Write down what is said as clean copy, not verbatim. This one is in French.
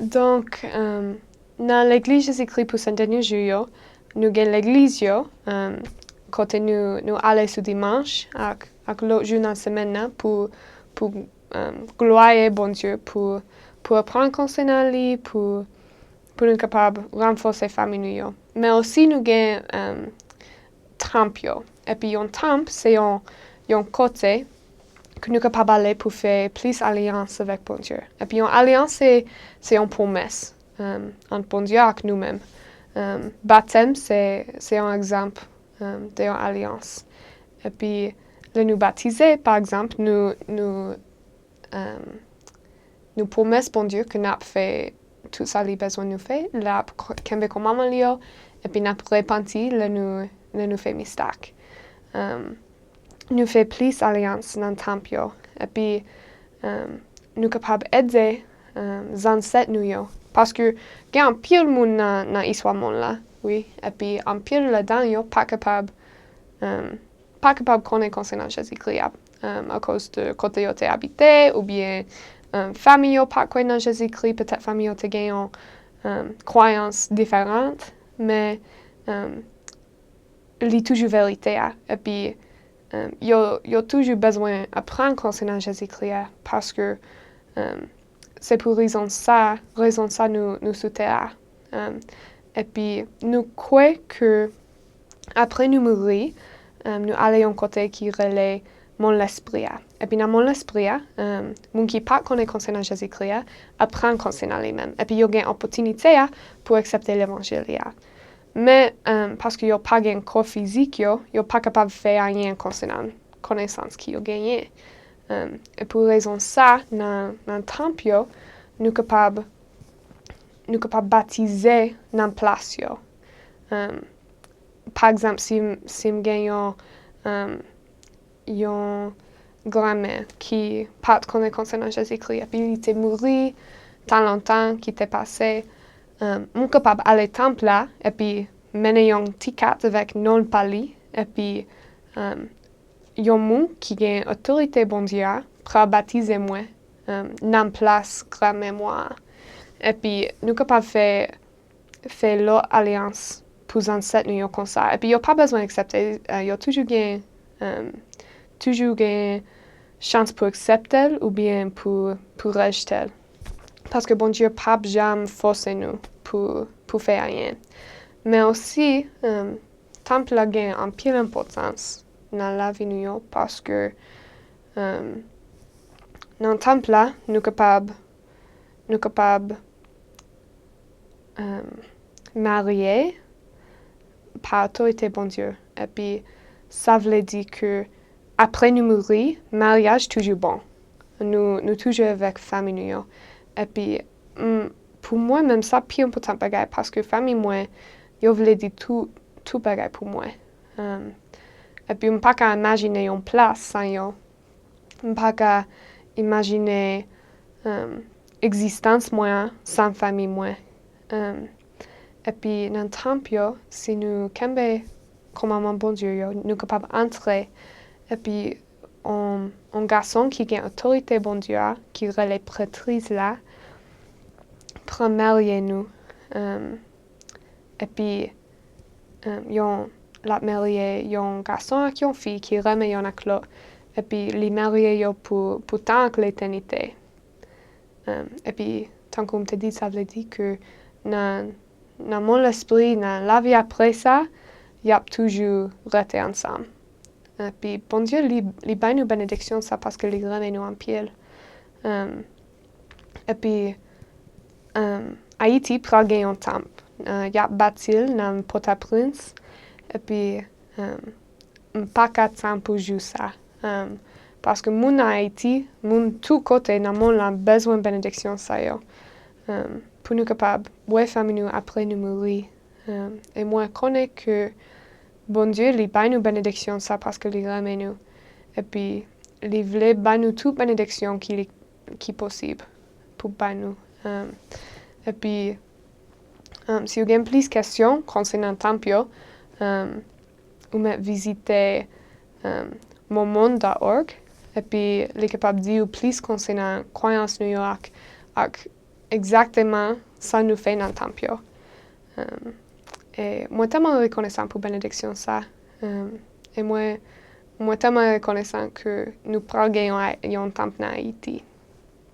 Donc, dans l'église Jésus-Christ pour Saint-Denis Juillet, nous avons l'église, quand nous allons ce dimanche, avec l'autre jour dans la semaine, pour gloire bon Dieu, pour apprendre concernant lui, pour nous capables de renforcer la famille. Mais aussi, nous avons temple. Et puis, un temple, c'est un côté que nous sommes capables d'aller pour faire plus d'alliance avec bon Dieu. Et puis, une alliance, c'est une promesse entre bon Dieu et nous-mêmes. Baptême, c'est un exemple d'une alliance. Et puis, nous baptiser, par exemple, nous promettons bon Dieu que nous avons fait tout ça qu'il a besoin de nous faire, là, qu'on veut comme maman, et puis nous avons repenti, là, nous fait mistake. Nous fait plus alliance dans le temple, et puis nous sommes capables d'aider les ancêtres nous, parce que il y a un pile de monde dans l'histoire monde là, oui, et puis un pile là-dedans, pas capable de connaître concernant Jésus-Christ à cause de côté où tu habité, ou bien famille pas croyant dans Jésus-Christ, peut-être famille qui ont croyances différentes, mais il y a toujours vérité, et puis il y a toujours besoin d'apprendre concernant Jésus-Christ, parce que c'est pour raison ça nous soutenons. Et puis, nous croyons que après nous mourir, nous allons un côté qui relaie mon esprit. Et puis, dans mon esprit, mon qui pas connaît concernant Jésus-Christ, apprend concernant lui-même. Et puis, il y a une opportunité pour accepter l'évangile. Mais parce qu'il n'y a pas de corps physique, il n'y a pas capable de faire rien concernant la connaissance qu'il a gagnée. Et pour raison ça, dans le temple, nous sommes capables de baptiser dans la place. Par exemple, si nous gagnons une grand-mère qui pas connaît concernant Jésus-Christ, et puis il était mort tant longtemps qu'il était passé, nous sommes capables d'aller au temple là, et puis mener un ticket avec non pali, et puis il y a un monde qui a autorité bon Dieu pour baptiser moi dans la place grand-mère moi. Et puis, nous sommes capables de faire l'alliance pour les ancêtres nous comme ça. Et puis, il n'y a pas besoin d'accepter. Il y a toujours une chance pour accepter ou bien pour rejeter. Parce que bon Dieu n'a pas jamais forcé nous pour faire rien. Mais aussi, le temple a un pile d'importance dans la vie de nous parce que dans le temple là, nous sommes capables marier par autorité bon Dieu. Et puis, ça veut dire que après nous mourir, mariage toujours bon. Nous toujours avec famille nous. Et puis, pour moi, même ça, plus important bagaille parce que famille moi, je voulais dire tout bagaille pour moi. Et puis, je ne peux pas imaginer une place sans yo. Je ne peux pas imaginer existence moi sans famille moi. Et puis, dans le temple, si nous sommes comme un bon Dieu, nous sommes capables d'entrer. Et puis, un garçon qui a autorité bon Dieu, qui relève prêtrise là, pour marier nous. Et puis, la mariée, il y a un garçon et une fille qui remet un clos. Et puis, les mariés pour tant que l'éternité. Et puis, tant qu'on te dit, ça veut dire que dans mon esprit, dans la vie après ça, il y a toujours resté ensemble. Et puis, bon Dieu, il donne nous bénédiction, ça parce qu'il remet nous en pied. Et puis, Haïti prend un temple. Il y a bâti dans Port-au-Prince. Et puis, pas qu'à temps pour jouer ça. Parce que mon Haïti, mon tout côté dans le monde a besoin de bénédiction ça yo. Pour nous capables, ouais famille nous après nous mourir. Et moi je connais que bon Dieu il donne nous bénédiction ça parce que il remet nous. Et puis il veut donner nous toute bénédiction qui est possible pour nous. Et puis si vous avez plus de questions concernant le temple, vous pouvez visiter monmonde.org et puis les capables de dire plus concernant croyance New York et exactement ça nous fait dans le tempio. Et moi, tellement reconnaissant pour bénédiction ça. Et moi tellement reconnaissant que nous prenons un temple dans Haïti.